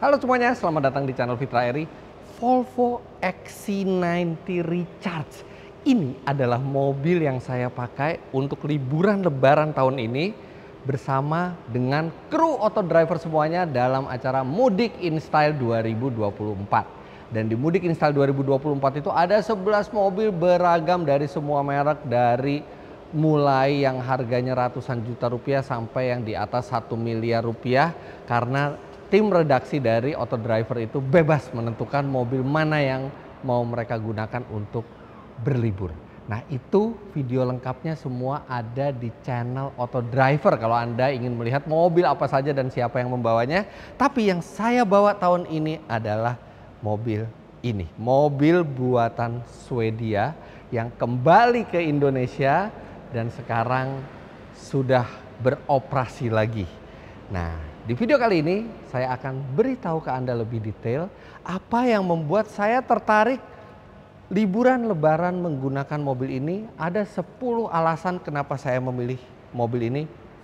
Halo semuanya, selamat datang di channel Fitra Eri. Volvo XC90 Recharge. Ini adalah mobil yang saya pakai untuk liburan lebaran tahun ini bersama dengan kru auto driver semuanya dalam acara Mudik in Style 2024. Dan di Mudik in Style 2024 itu ada 11 mobil beragam dari semua merek, dari mulai yang harganya ratusan juta rupiah sampai yang di atas 1 miliar rupiah, karena tim redaksi dari auto driver itu bebas menentukan mobil mana yang mau mereka gunakan untuk berlibur. Nah, itu video lengkapnya semua ada di channel auto driver kalau Anda ingin melihat mobil apa saja dan siapa yang membawanya. Tapi yang saya bawa tahun ini adalah mobil ini. Mobil buatan Swedia yang kembali ke Indonesia dan sekarang sudah beroperasi lagi. Nah, di video kali ini saya akan beritahu ke Anda lebih detail apa yang membuat saya tertarik liburan lebaran menggunakan mobil ini. Ada 10 alasan kenapa saya memilih mobil ini,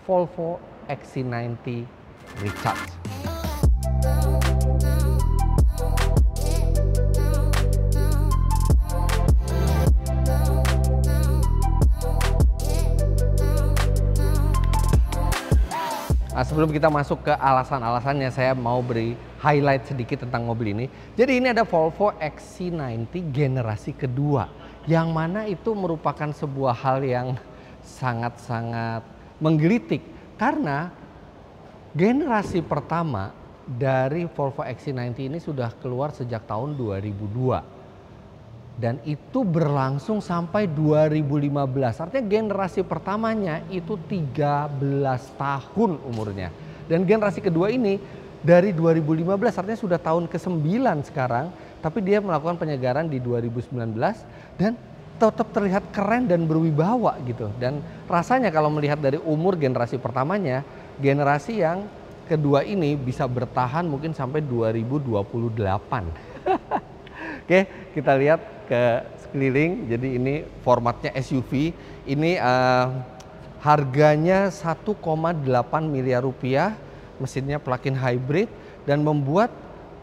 Volvo XC90 Recharge. Nah, sebelum kita masuk ke alasan-alasannya, saya mau beri highlight sedikit tentang mobil ini. Jadi ini ada Volvo XC90 generasi kedua, yang mana itu merupakan sebuah hal yang sangat-sangat menggelitik. Karena generasi pertama dari Volvo XC90 ini sudah keluar sejak tahun 2002. Dan itu berlangsung sampai 2015. Artinya generasi pertamanya itu 13 tahun umurnya. Dan generasi kedua ini dari 2015, artinya sudah tahun ke-9 sekarang. Tapi dia melakukan penyegaran di 2019 dan tetap terlihat keren dan berwibawa gitu. Dan rasanya kalau melihat dari umur generasi pertamanya, generasi yang kedua ini bisa bertahan mungkin sampai 2028. Oke, kita lihat ke sekeliling. Jadi ini formatnya SUV. Ini harganya 1,8 miliar rupiah. Mesinnya plug-in hybrid dan membuat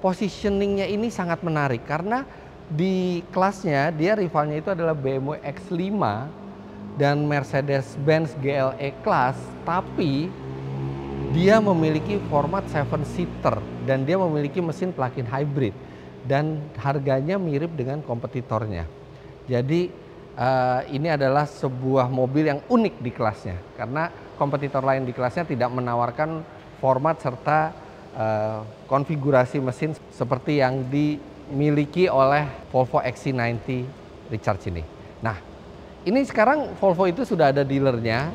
positioningnya ini sangat menarik karena di kelasnya dia rivalnya itu adalah BMW X5 dan Mercedes-Benz GLE Class, tapi dia memiliki format 7-seater dan dia memiliki mesin plug-in hybrid. Dan harganya mirip dengan kompetitornya. Jadi ini adalah sebuah mobil yang unik di kelasnya. Karena kompetitor lain di kelasnya tidak menawarkan format serta konfigurasi mesin seperti yang dimiliki oleh Volvo XC90 Recharge ini. Nah, ini sekarang Volvo itu sudah ada dealernya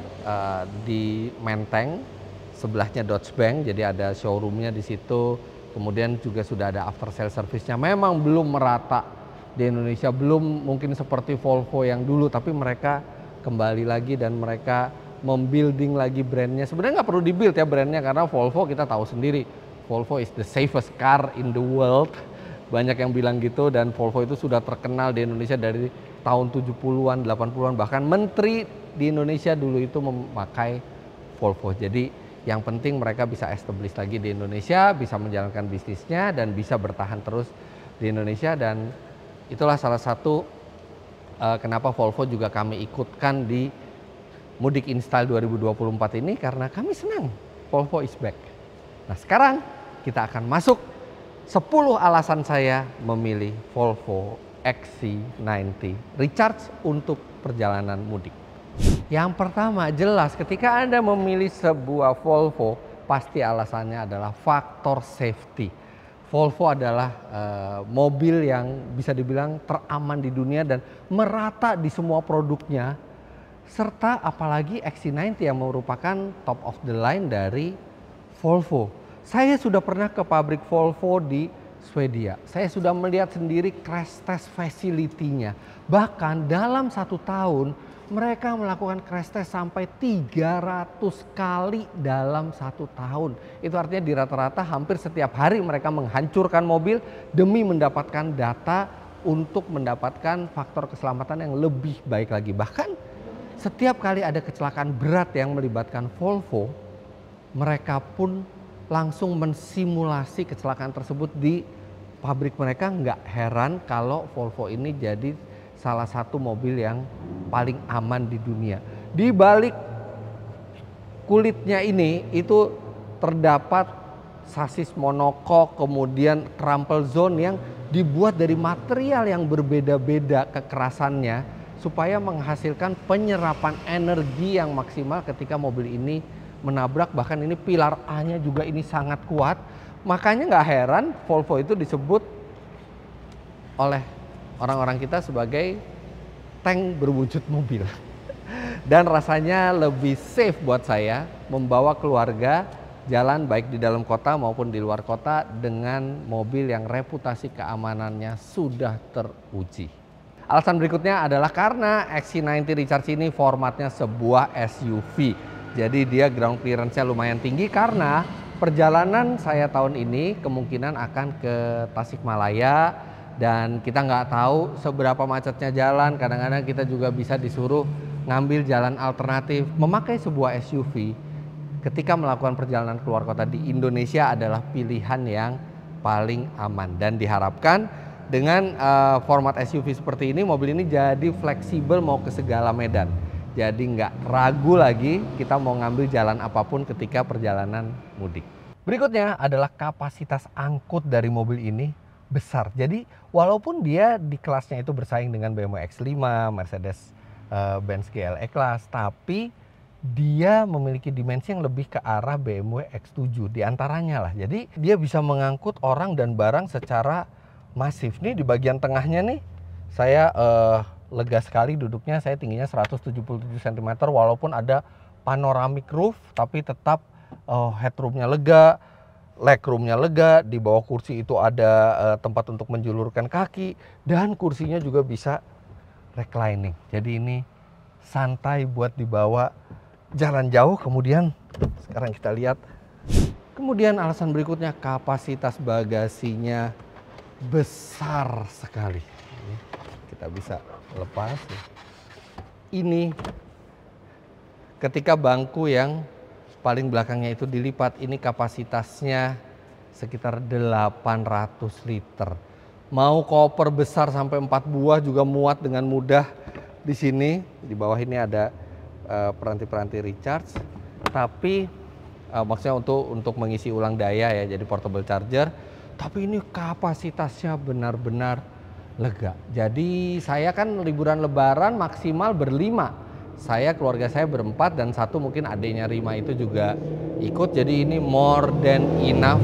di Menteng, sebelahnya Dodge Bank. Jadi ada showroomnya di situ. Kemudian juga sudah ada after sale service-nya. Memang belum merata di Indonesia, belum mungkin seperti Volvo yang dulu, tapi mereka kembali lagi dan mereka membuilding lagi brandnya. Sebenarnya nggak perlu dibuild ya brandnya, karena Volvo kita tahu sendiri, Volvo is the safest car in the world. Banyak yang bilang gitu, dan Volvo itu sudah terkenal di Indonesia dari tahun 70-an, 80-an, bahkan menteri di Indonesia dulu itu memakai Volvo. Jadi yang penting mereka bisa establish lagi di Indonesia, bisa menjalankan bisnisnya dan bisa bertahan terus di Indonesia. Dan itulah salah satu kenapa Volvo juga kami ikutkan di Mudik in Style 2024 ini, karena kami senang Volvo is back. Nah, sekarang kita akan masuk 10 alasan saya memilih Volvo XC90 Recharge untuk perjalanan mudik. Yang pertama, jelas ketika Anda memilih sebuah Volvo, pasti alasannya adalah faktor safety. Volvo adalah mobil yang bisa dibilang teraman di dunia dan merata di semua produknya. Serta apalagi XC90 yang merupakan top of the line dari Volvo. Saya sudah pernah ke pabrik Volvo di Swedia. Saya sudah melihat sendiri crash test facility-nya. Bahkan dalam 1 tahun, mereka melakukan crash test sampai 300 kali dalam 1 tahun. Itu artinya di rata-rata hampir setiap hari mereka menghancurkan mobil demi mendapatkan data untuk mendapatkan faktor keselamatan yang lebih baik lagi. Bahkan setiap kali ada kecelakaan berat yang melibatkan Volvo, mereka pun langsung mensimulasi kecelakaan tersebut di pabrik mereka. Nggak heran kalau Volvo ini jadi salah satu mobil yang paling aman di dunia. Di balik kulitnya ini itu terdapat sasis monokok, kemudian crumple zone yang dibuat dari material yang berbeda-beda kekerasannya supaya menghasilkan penyerapan energi yang maksimal ketika mobil ini menabrak. Bahkan ini pilar A-nya juga ini sangat kuat. Makanya nggak heran Volvo itu disebut oleh orang-orang kita sebagai tank berwujud mobil. Dan rasanya lebih safe buat saya membawa keluarga jalan baik di dalam kota maupun di luar kota dengan mobil yang reputasi keamanannya sudah teruji. Alasan berikutnya adalah karena XC90 Recharge ini formatnya sebuah SUV. Jadi dia ground clearance-nya lumayan tinggi karena perjalanan saya tahun ini kemungkinan akan ke Tasikmalaya dan kita nggak tahu seberapa macetnya jalan. Kadang-kadang kita juga bisa disuruh ngambil jalan alternatif. Memakai sebuah SUV ketika melakukan perjalanan keluar kota di Indonesia adalah pilihan yang paling aman. Dan diharapkan dengan format SUV seperti ini, mobil ini jadi fleksibel mau ke segala medan. Jadi nggak ragu lagi kita mau ngambil jalan apapun ketika perjalanan mudik. Berikutnya adalah kapasitas angkut dari mobil ini besar. Jadi walaupun dia di kelasnya itu bersaing dengan BMW X5, Mercedes-Benz GLE Class, tapi dia memiliki dimensi yang lebih ke arah BMW X7 diantaranya lah. Jadi dia bisa mengangkut orang dan barang secara masif. Nih di bagian tengahnya nih saya lega sekali duduknya. Saya tingginya 177 cm walaupun ada panoramic roof, tapi tetap headroomnya lega, legroomnya lega. Di bawah kursi itu ada tempat untuk menjulurkan kaki dan kursinya juga bisa reclining. Jadi ini santai buat dibawa jalan jauh. Kemudian sekarang kita lihat. Kemudian alasan berikutnya, kapasitas bagasinya besar sekali. Ini kita bisa lepas. Ini ketika bangku yang paling belakangnya itu dilipat, ini kapasitasnya sekitar 800 liter. Mau koper besar sampai 4 buah juga muat dengan mudah di sini. Di bawah ini ada peranti-peranti recharge, tapi maksudnya untuk mengisi ulang daya ya, jadi portable charger. Tapi ini kapasitasnya benar-benar lega. Jadi saya kan liburan lebaran maksimal berlima. Saya, keluarga saya berempat dan satu mungkin adiknya Rima itu juga ikut. Jadi ini more than enough.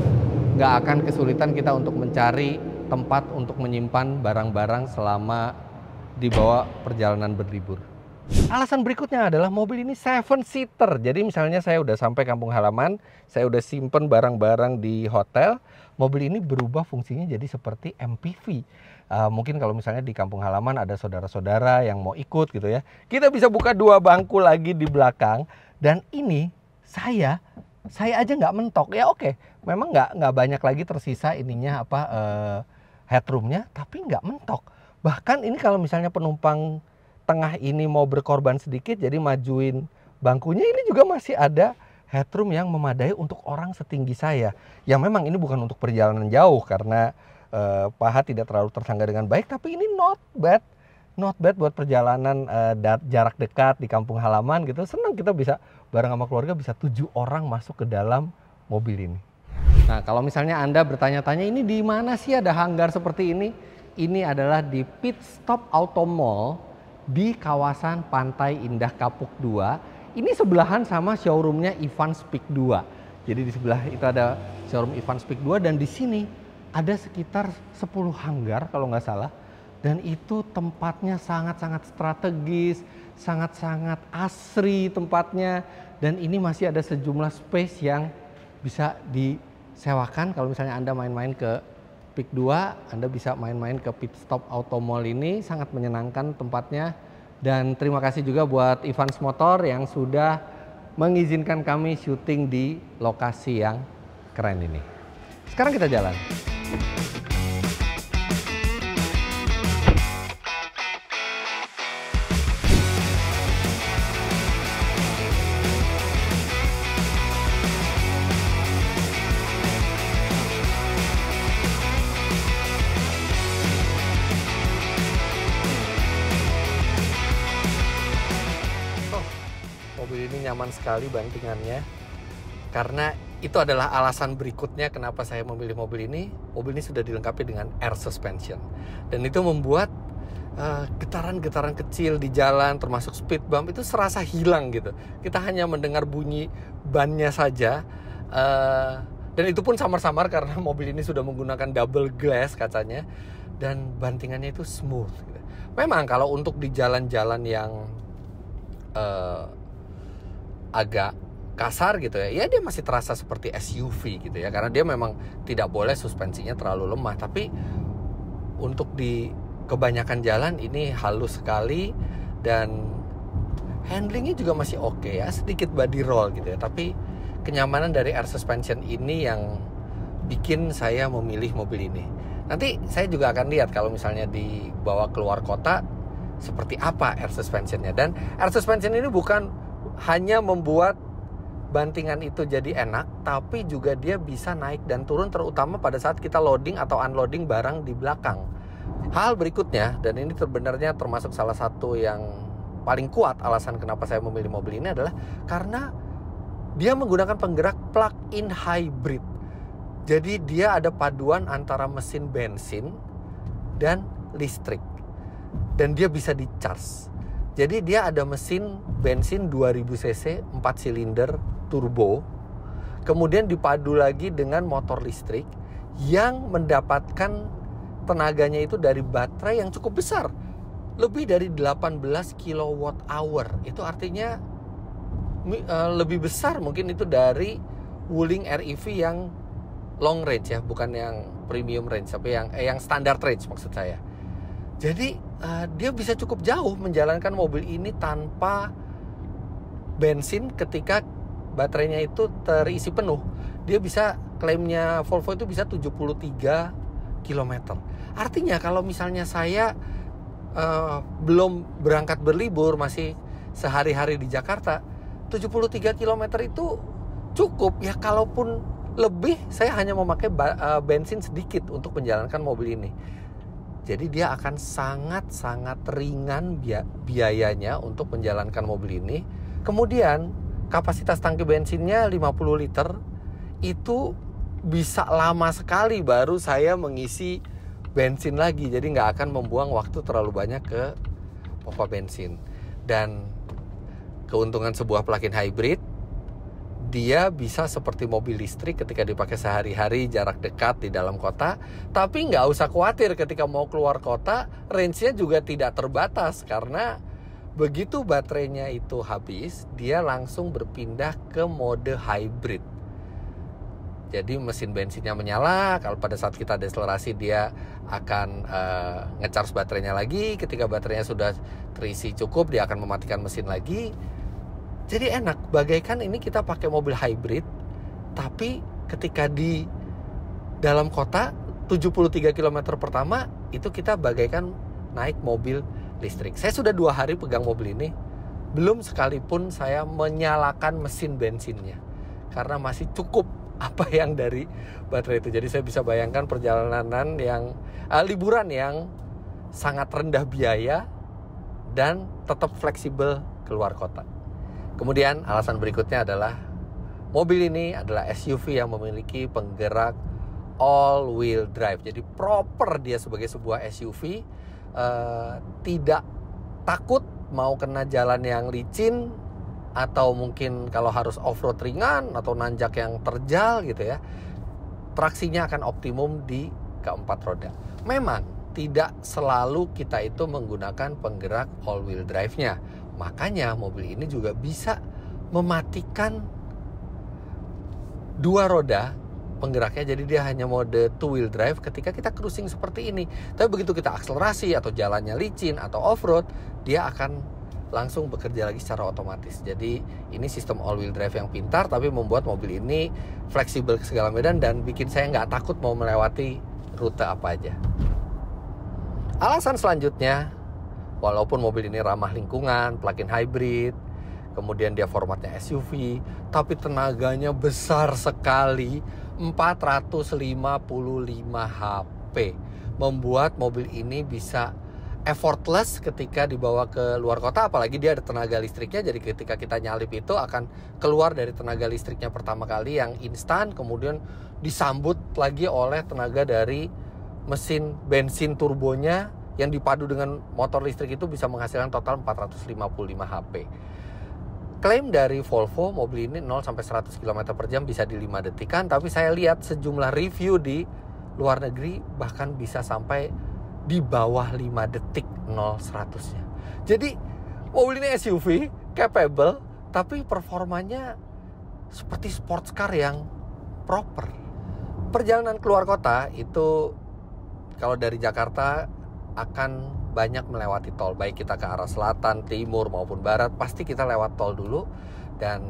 Nggak akan kesulitan kita untuk mencari tempat untuk menyimpan barang-barang selama dibawa perjalanan berlibur. Alasan berikutnya adalah mobil ini 7-seater. Jadi misalnya saya udah sampai kampung halaman, saya udah simpen barang-barang di hotel, mobil ini berubah fungsinya jadi seperti MPV. Mungkin kalau misalnya di kampung halaman ada saudara-saudara yang mau ikut gitu ya, kita bisa buka 2 bangku lagi di belakang. Dan ini saya aja nggak mentok ya. Oke, memang nggak banyak lagi tersisa ininya headroomnya, tapi nggak mentok. Bahkan ini kalau misalnya penumpang tengah ini mau berkorban sedikit, jadi majuin bangkunya, ini juga masih ada headroom yang memadai untuk orang setinggi saya. Yang memang ini bukan untuk perjalanan jauh karena paha tidak terlalu tersangga dengan baik, tapi ini not bad buat perjalanan jarak dekat di kampung halaman gitu. Senang kita bisa bareng sama keluarga, bisa 7 orang masuk ke dalam mobil ini. Nah, kalau misalnya Anda bertanya-tanya ini di mana sih ada hanggar seperti ini? Ini adalah di Pit Stop Auto Mall di kawasan Pantai Indah Kapuk 2. Ini sebelahan sama showroomnya Evans Peak 2. Jadi di sebelah itu ada showroom Evans Peak 2 dan di sini ada sekitar 10 hanggar kalau nggak salah. Dan itu tempatnya sangat-sangat strategis, sangat-sangat asri tempatnya. Dan ini masih ada sejumlah space yang bisa disewakan. Kalau misalnya Anda main-main ke Peak 2, Anda bisa main-main ke Pit Stop Auto Mall ini, sangat menyenangkan tempatnya. Dan terima kasih juga buat Evans Motor yang sudah mengizinkan kami syuting di lokasi yang keren ini. Sekarang kita jalan. nyaman sekali bantingannya. Karena itu adalah alasan berikutnya kenapa saya memilih mobil ini. Mobil ini sudah dilengkapi dengan air suspension. Dan itu membuat getaran-getaran kecil di jalan, termasuk speed bump, itu serasa hilang gitu. Kita hanya mendengar bunyi bannya saja. Dan itu pun samar-samar karena mobil ini sudah menggunakan double glass kacanya. Dan bantingannya itu smooth gitu. Memang kalau untuk di jalan-jalan yang agak kasar gitu ya dia masih terasa seperti SUV gitu ya. Karena dia memang tidak boleh suspensinya terlalu lemah. Tapi untuk di kebanyakan jalan ini halus sekali. Dan handlingnya juga masih oke ya. Sedikit body roll gitu ya. Tapi kenyamanan dari air suspension ini yang bikin saya memilih mobil ini. Nanti saya juga akan lihat kalau misalnya dibawa keluar kota seperti apa air suspensionnya. Dan air suspension ini bukan hanya membuat bantingan itu jadi enak, tapi juga dia bisa naik dan turun, terutama pada saat kita loading atau unloading barang di belakang. Hal berikutnya, dan ini sebenarnya termasuk salah satu yang paling kuat alasan kenapa saya memilih mobil ini adalah karena dia menggunakan penggerak plug-in hybrid. Jadi dia ada paduan antara mesin bensin dan listrik. Dan dia bisa di-charge. Jadi dia ada mesin bensin 2000 cc 4 silinder turbo. Kemudian dipadu lagi dengan motor listrik yang mendapatkan tenaganya itu dari baterai yang cukup besar. Lebih dari 18 kWh. Itu artinya lebih besar mungkin itu dari Wuling REV yang long range ya, bukan yang premium range, tapi yang standard range maksud saya. Jadi dia bisa cukup jauh menjalankan mobil ini tanpa bensin ketika baterainya itu terisi penuh. Dia bisa, klaimnya Volvo itu bisa 73 km. Artinya kalau misalnya saya belum berangkat berlibur, masih sehari-hari di Jakarta, 73 km itu cukup ya. Kalaupun lebih, saya hanya memakai bensin sedikit untuk menjalankan mobil ini. Jadi dia akan sangat-sangat ringan biayanya untuk menjalankan mobil ini. Kemudian kapasitas tangki bensinnya 50 liter. Itu bisa lama sekali baru saya mengisi bensin lagi. Jadi nggak akan membuang waktu terlalu banyak ke pompa bensin. Dan keuntungan sebuah plug-in hybrid, dia bisa seperti mobil listrik ketika dipakai sehari-hari jarak dekat di dalam kota. Tapi nggak usah khawatir ketika mau keluar kota, range-nya juga tidak terbatas. Karena begitu baterainya itu habis, dia langsung berpindah ke mode hybrid. Jadi mesin bensinnya menyala, kalau pada saat kita deselerasi dia akan nge-charge baterainya lagi. Ketika baterainya sudah terisi cukup, dia akan mematikan mesin lagi. Jadi enak, bagaikan ini kita pakai mobil hybrid, tapi ketika di dalam kota 73 km pertama itu kita bagaikan naik mobil listrik. Saya sudah 2 hari pegang mobil ini, belum sekalipun saya menyalakan mesin bensinnya karena masih cukup apa yang dari baterai itu. Jadi saya bisa bayangkan perjalanan yang liburan yang sangat rendah biaya dan tetap fleksibel keluar kota. Kemudian alasan berikutnya adalah mobil ini adalah SUV yang memiliki penggerak all-wheel drive. Jadi proper dia sebagai sebuah SUV, tidak takut mau kena jalan yang licin, atau mungkin kalau harus off-road ringan atau nanjak yang terjal gitu ya. Traksinya akan optimum di keempat roda. Memang tidak selalu kita itu menggunakan penggerak all-wheel drive-nya. Makanya mobil ini juga bisa mematikan 2 roda penggeraknya. Jadi dia hanya mode 2-wheel drive ketika kita cruising seperti ini. Tapi begitu kita akselerasi atau jalannya licin atau off-road, dia akan langsung bekerja lagi secara otomatis. Jadi ini sistem all-wheel drive yang pintar, tapi membuat mobil ini fleksibel ke segala medan dan bikin saya nggak takut mau melewati rute apa aja. Alasan selanjutnya, walaupun mobil ini ramah lingkungan, plug-in hybrid, kemudian dia formatnya SUV, tapi tenaganya besar sekali, 455 HP. Membuat mobil ini bisa effortless ketika dibawa ke luar kota, apalagi dia ada tenaga listriknya. Jadi ketika kita nyalip itu akan keluar dari tenaga listriknya pertama kali yang instan, kemudian disambut lagi oleh tenaga dari mesin bensin turbonya yang dipadu dengan motor listrik itu bisa menghasilkan total 455 HP. Klaim dari Volvo, mobil ini 0 sampai 100 km per jam bisa di 5 detikan, tapi saya lihat sejumlah review di luar negeri bahkan bisa sampai di bawah 5 detik 0-100-nya. Jadi mobil ini SUV, capable, tapi performanya seperti sports car yang proper. Perjalanan keluar kota itu kalau dari Jakarta akan banyak melewati tol, baik kita ke arah selatan, timur maupun barat, pasti kita lewat tol dulu. Dan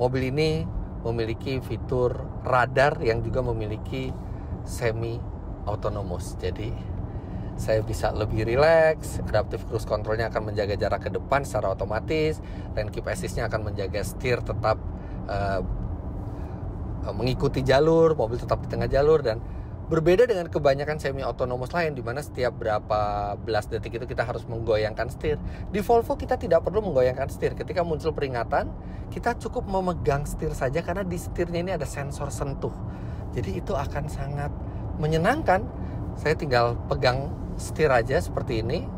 mobil ini memiliki fitur radar yang juga memiliki semi autonomous. Jadi saya bisa lebih rileks, adaptive cruise controlnya akan menjaga jarak ke depan secara otomatis, lane keep assist-nya akan menjaga setir tetap mengikuti jalur, mobil tetap di tengah jalur. Dan berbeda dengan kebanyakan semi autonomous lain di mana setiap berapa belas detik itu kita harus menggoyangkan setir. Di Volvo kita tidak perlu menggoyangkan setir. Ketika muncul peringatan, kita cukup memegang setir saja karena di setirnya ini ada sensor sentuh. Jadi itu akan sangat menyenangkan. Saya tinggal pegang setir aja seperti ini.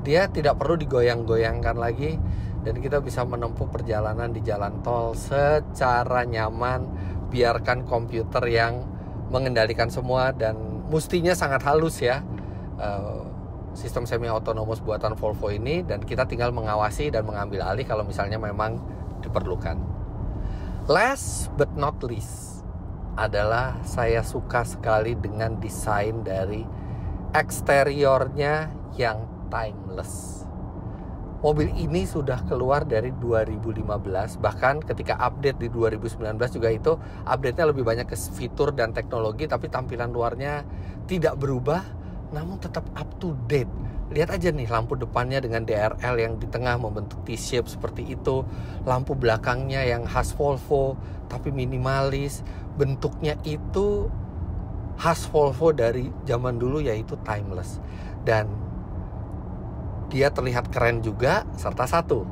Dia tidak perlu digoyang-goyangkan lagi dan kita bisa menempuh perjalanan di jalan tol secara nyaman. Biarkan komputer yang mengendalikan semua, dan mestinya sangat halus ya sistem semi autonomous buatan Volvo ini, dan kita tinggal mengawasi dan mengambil alih kalau misalnya memang diperlukan. Last but not least adalah saya suka sekali dengan desain dari eksteriornya yang timeless. Mobil ini sudah keluar dari 2015, bahkan ketika update di 2019 juga itu update-nya lebih banyak ke fitur dan teknologi, tapi tampilan luarnya tidak berubah, namun tetap up to date. Lihat aja nih lampu depannya dengan DRL yang di tengah membentuk T-shape seperti itu, lampu belakangnya yang khas Volvo tapi minimalis, bentuknya itu khas Volvo dari zaman dulu yaitu timeless. Dan dia terlihat keren juga, serta satu,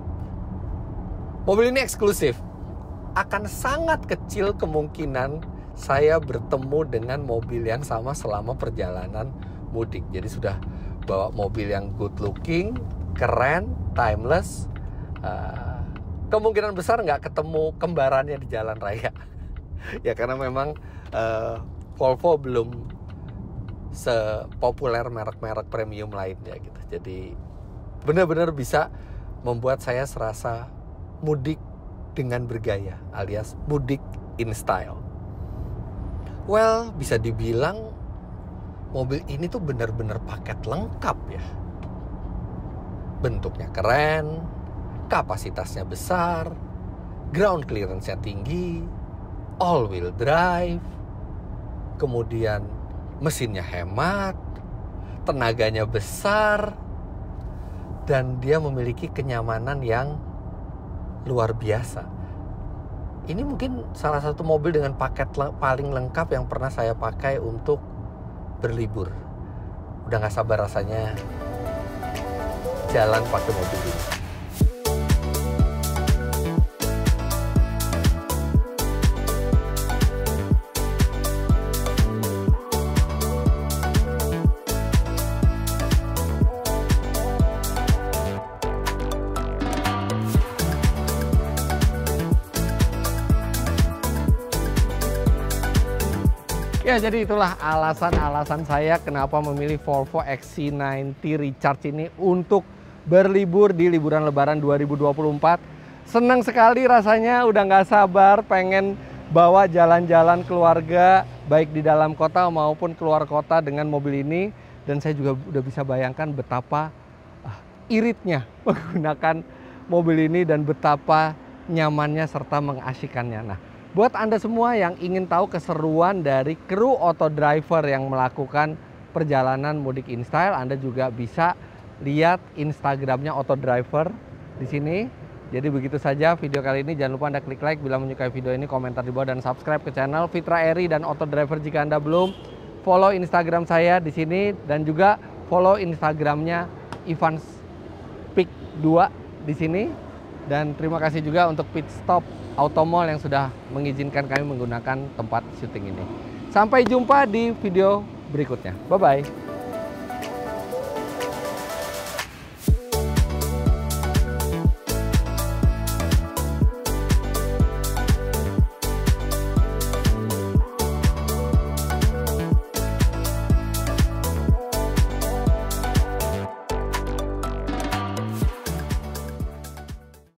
mobil ini eksklusif. Akan sangat kecil kemungkinan saya bertemu dengan mobil yang sama selama perjalanan mudik. Jadi sudah bawa mobil yang good looking, keren, timeless, kemungkinan besar nggak ketemu kembarannya di jalan raya. Ya karena memang Volvo belum sepopuler merek-merek premium lainnya gitu. Jadi benar-benar bisa membuat saya serasa mudik dengan bergaya, alias mudik in style. Well, bisa dibilang mobil ini tuh benar-benar paket lengkap ya. Bentuknya keren, kapasitasnya besar, ground clearance-nya tinggi, all-wheel drive, kemudian mesinnya hemat, tenaganya besar, dan dia memiliki kenyamanan yang luar biasa. Ini mungkin salah satu mobil dengan paket paling lengkap yang pernah saya pakai untuk berlibur. Udah gak sabar rasanya jalan pakai mobil ini. Ya, jadi itulah alasan-alasan saya kenapa memilih Volvo XC90 Recharge ini untuk berlibur di liburan Lebaran 2024. Senang sekali rasanya, udah nggak sabar pengen bawa jalan-jalan keluarga, baik di dalam kota maupun keluar kota dengan mobil ini. Dan saya juga udah bisa bayangkan betapa iritnya menggunakan mobil ini dan betapa nyamannya serta mengasyikannya. Nah, buat Anda semua yang ingin tahu keseruan dari kru auto driver yang melakukan perjalanan mudik in style, Anda juga bisa lihat Instagramnya auto driver di sini. Jadi begitu saja video kali ini. Jangan lupa Anda klik like bila menyukai video ini, komentar di bawah, dan subscribe ke channel Fitra Eri dan Auto Driver jika Anda belum. Follow Instagram saya di sini dan juga follow Instagramnya Ivans Peak 2 di sini. Dan terima kasih juga untuk Pit Stop Automall yang sudah mengizinkan kami menggunakan tempat syuting ini. Sampai jumpa di video berikutnya. Bye-bye.